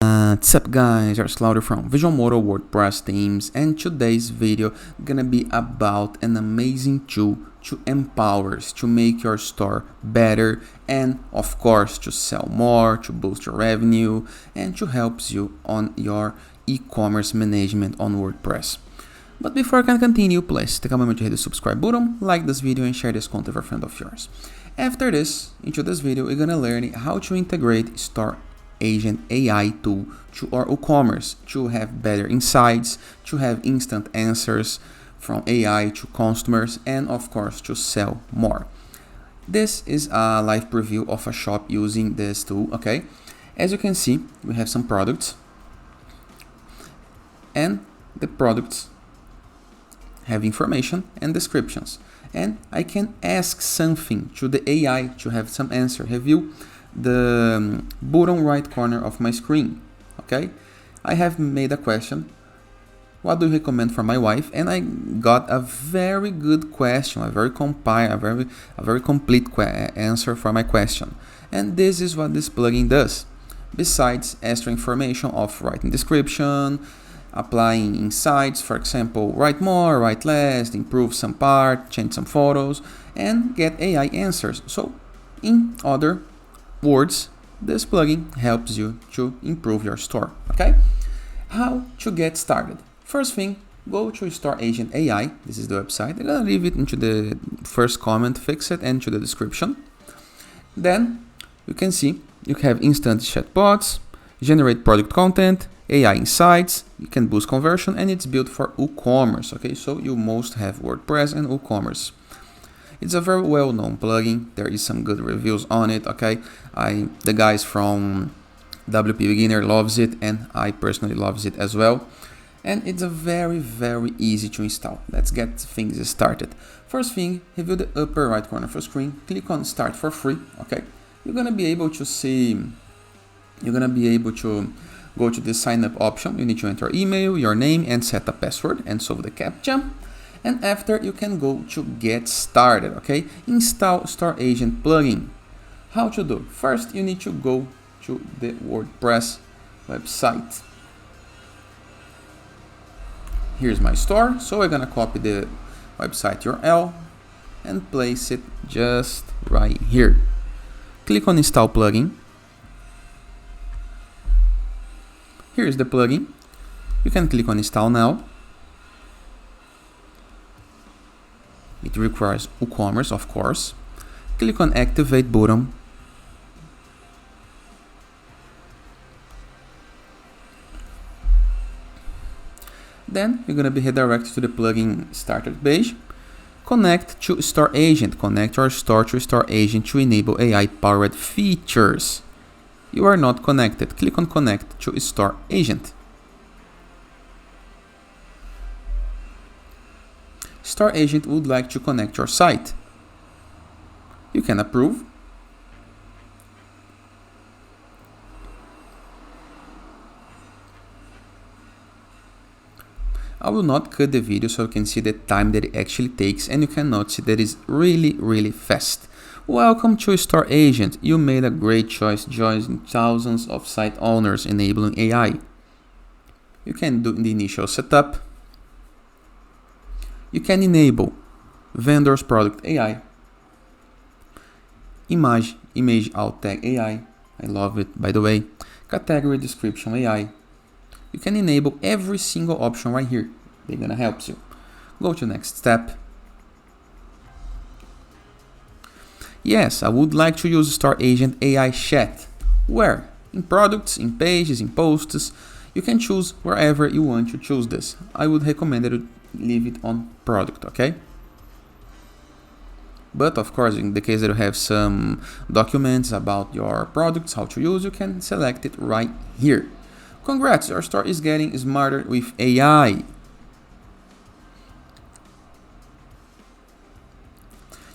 What's up guys, it's Claudio from Visualmodo WordPress themes, and today's video gonna be about an amazing tool to empower, to make your store better, and of course to sell more, to boost your revenue, and to help you on your e-commerce management on WordPress. But before I can continue, please take a moment to hit the subscribe button, like this video, and share this content with a friend of yours. After this, into this video, we're gonna learn how to integrate Store Agent AI tool to our WooCommerce to have better insights, to have instant answers from AI to customers, and of course to sell more. This is a live preview of a shop using this tool. Okay, as you can see, we have some products, and the products have information and descriptions, and I can ask something to the AI to have some answer. Review the bottom right corner of my screen. Okay, I have made a question: what do you recommend for my wife? And I got a very good question, a very complete answer for my question. And this is what this plugin does. Besides extra information of writing description, applying insights, for example, write more, write less, improve some part, change some photos, and get AI answers. So in other words, this plugin helps you to improve your store. Okay, how to get started? First thing, go to Store Agent AI. This is the website. I'm gonna leave it into the first comment, fix it, and to the description. Then you can see you have instant chatbots, generate product content, AI insights, you can boost conversion, and it's built for WooCommerce. Okay, so you must have WordPress and WooCommerce. It's a very well-known plugin. There is some good reviews on it. Okay, the guys from WP Beginner loves it, and I personally loves it as well. And it's a very easy to install. Let's get things started. First thing, review the upper right corner of your screen. Click on Start for free. Okay, you're gonna be able to see. You're gonna be able to go to the sign up option. You need to enter email, your name, and set a password, and solve the CAPTCHA. And after, you can go to get started. Okay, install Store Agent plugin. How to do? First, you need to go to the WordPress website. Here's my store, so we're gonna copy the website URL and place it just right here. Click on install plugin. Here's the plugin. You can click on install now. It requires WooCommerce, of course. Click on activate button. Then you're going to be redirected to the plugin starter page. Connect to Store Agent. Connect your store to Store Agent to enable AI powered features. You are not connected. Click on connect to Store Agent. Store Agent would like to connect your site. You can approve. I will not cut the video so you can see the time that it actually takes, and you can notice that it's really fast. Welcome to Store Agent. You made a great choice joining thousands of site owners enabling AI. You can do the initial setup. You can enable vendors product AI, image alt tag AI, I love it by the way, category description AI. You can enable every single option right here. They're gonna help you. Go to next step. Yes, I would like to use Store Agent AI chat. Where? In products, in pages, in posts. You can choose wherever you want to choose this. I would recommend that you leave it on product, okay? But of course, in the case that you have some documents about your products, how to use, you can select it right here. Congrats, your store is getting smarter with AI.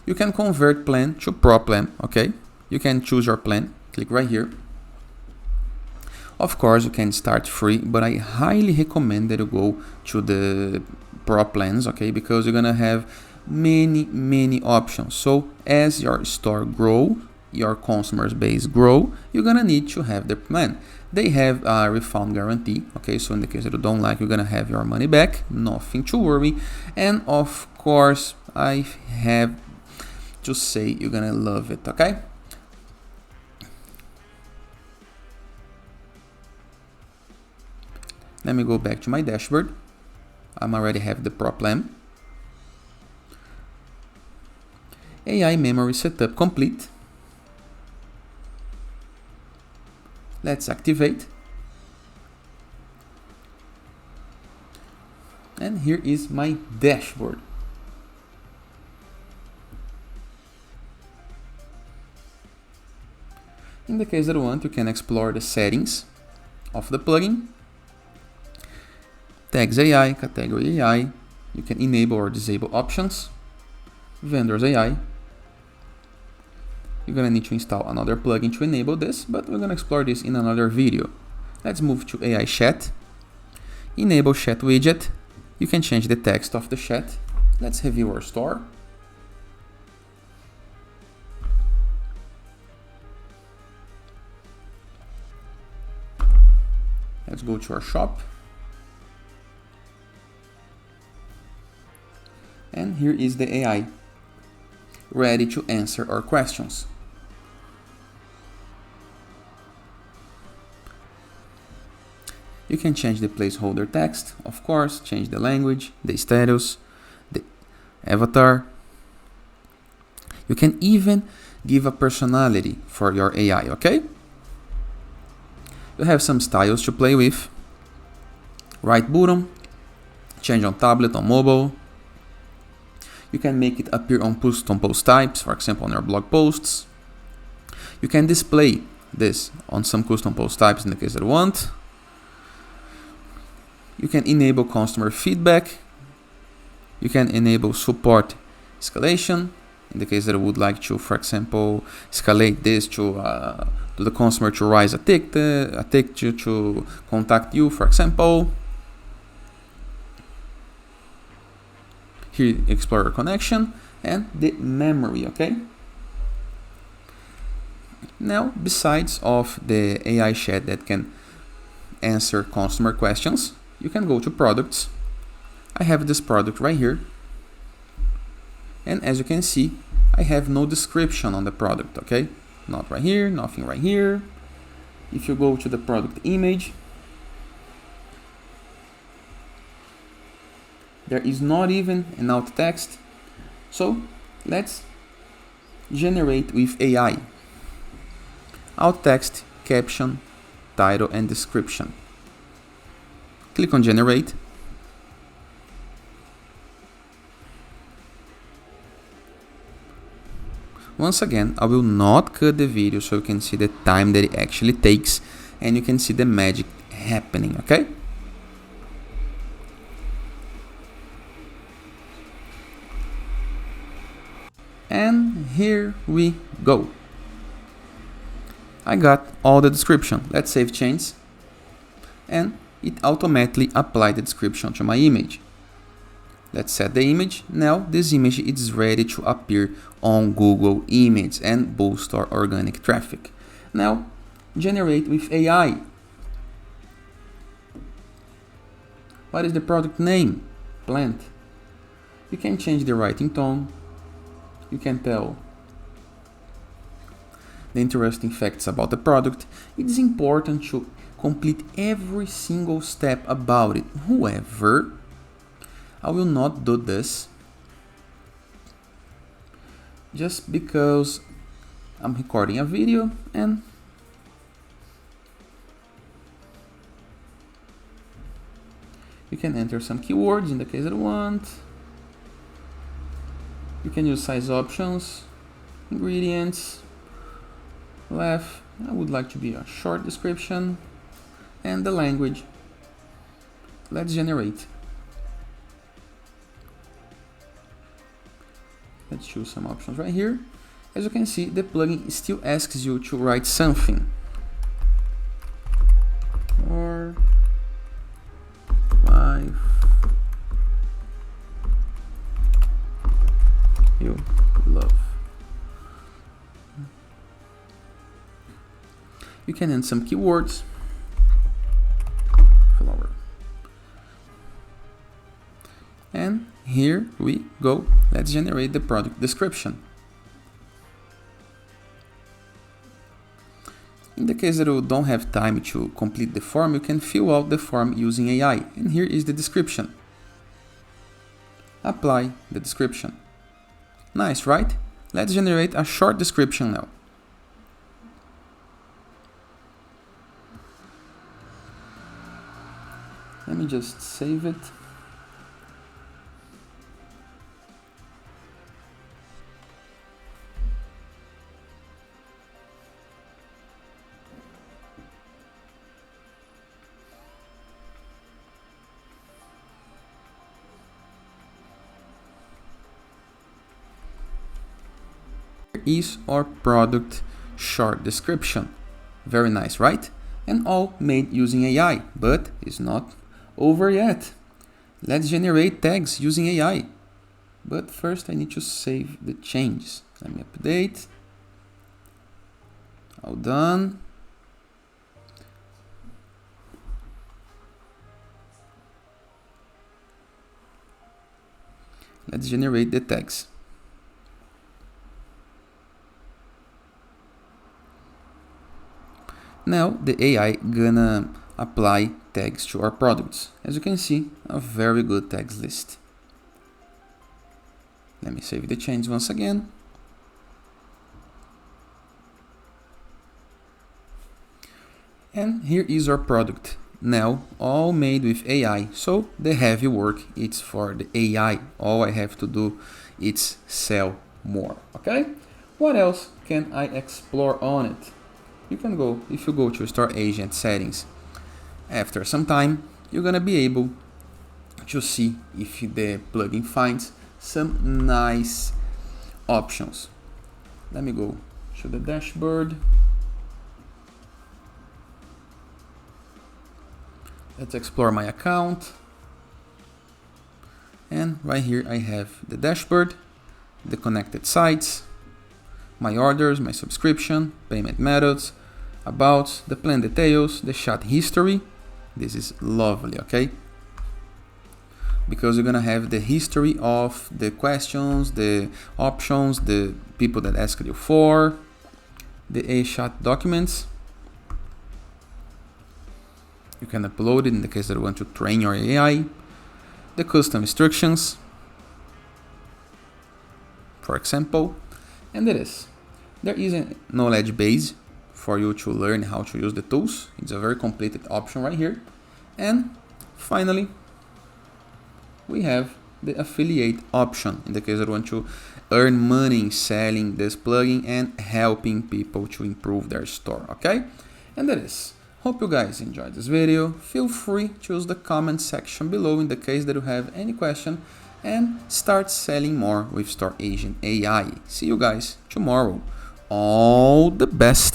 You can convert plan to pro plan, okay? You can choose your plan, click right here. Of course, you can start free, but I highly recommend that you go to the pro plans, okay? Because you're gonna have many options. So as your store grow, your customers base grow, you're gonna need to have the plan. They have a refund guarantee, okay, so in the case that you don't like, you're gonna have your money back, nothing to worry. And of course, I have to say you're gonna love it, okay? Let me go back to my dashboard. I already have the Pro plan. AI memory setup complete. Let's activate. And here is my dashboard. In the case that you want, you can explore the settings of the plugin. Tags AI, category AI. You can enable or disable options. Vendors AI. You're gonna need to install another plugin to enable this, but we're gonna explore this in another video. Let's move to AI chat. Enable chat widget. You can change the text of the chat. Let's review our store. Let's go to our shop. And here is the AI, ready to answer our questions. You can change the placeholder text, of course, change the language, the status, the avatar. You can even give a personality for your AI, okay? You have some styles to play with. Right button, change on tablet, on mobile. You can make it appear on custom post types, for example, on your blog posts. You can display this on some custom post types in the case that you want. You can enable customer feedback. You can enable support escalation in the case that you would like to, for example, escalate this to the customer to raise a ticket to contact you, for example. Here, Explorer connection and the memory, okay? Now, besides of the AI chat that can answer customer questions, you can go to products. I have this product right here. And as you can see, I have no description on the product, okay? Not right here, nothing right here. If you go to the product image, there is not even an alt text. So let's generate with AI. Alt text, caption, title, and description. Click on generate. Once again, I will not cut the video so you can see the time that it actually takes and you can see the magic happening, okay? And here we go. I got all the description. Let's save change. And it automatically applied the description to my image. Let's set the image. Now this image is ready to appear on Google Images and boost our organic traffic. Now generate with AI. What is the product name? Plant. You can change the writing tone. You can tell the interesting facts about the product. It is important to complete every single step about it. However, I will not do this just because I'm recording a video and you can enter some keywords in the case that you want. You can use size options, ingredients, left. I would like to be a short description and the language. Let's generate. Let's choose some options right here. As you can see, the plugin still asks you to write something. Or life you love. You can add some keywords. here we go. Let's generate the product description. In the case that you don't have time to complete the form, you can fill out the form using AI. And here is the description. Apply the description. Nice, right? Let's generate a short description now. Let me just save it. Is our product short description. Very nice, right? And all made using AI, but it's not over yet. Let's generate tags using AI. But first I need to save the changes. Let me update. All done. Let's generate the tags. Now the AI gonna apply tags to our products. As you can see, a very good tags list. Let me save the change once again. And here is our product. Now all made with AI. So the heavy work it's for the AI. All I have to do is sell more. Okay? What else can I explore on it? You can go, if you go to Store Agent settings, after some time, you're gonna be able to see if the plugin finds some nice options. Let me go to the dashboard. Let's explore my account. And right here I have the dashboard, the connected sites, my orders, my subscription, payment methods, about, the plan details, the chat history. This is lovely, okay? Because you're gonna have the history of the questions, the options, the people that asked you for, the A-chat documents. You can upload it in the case that you want to train your AI, the custom instructions, for example, and there is a knowledge base for you to learn how to use the tools. It's a very completed option right here. And finally, we have the affiliate option in the case that you want to earn money selling this plugin and helping people to improve their store, okay? And that is. Hope you guys enjoyed this video. Feel free to use the comment section below in the case that you have any question, and start selling more with Store Agent AI. See you guys tomorrow. All the best.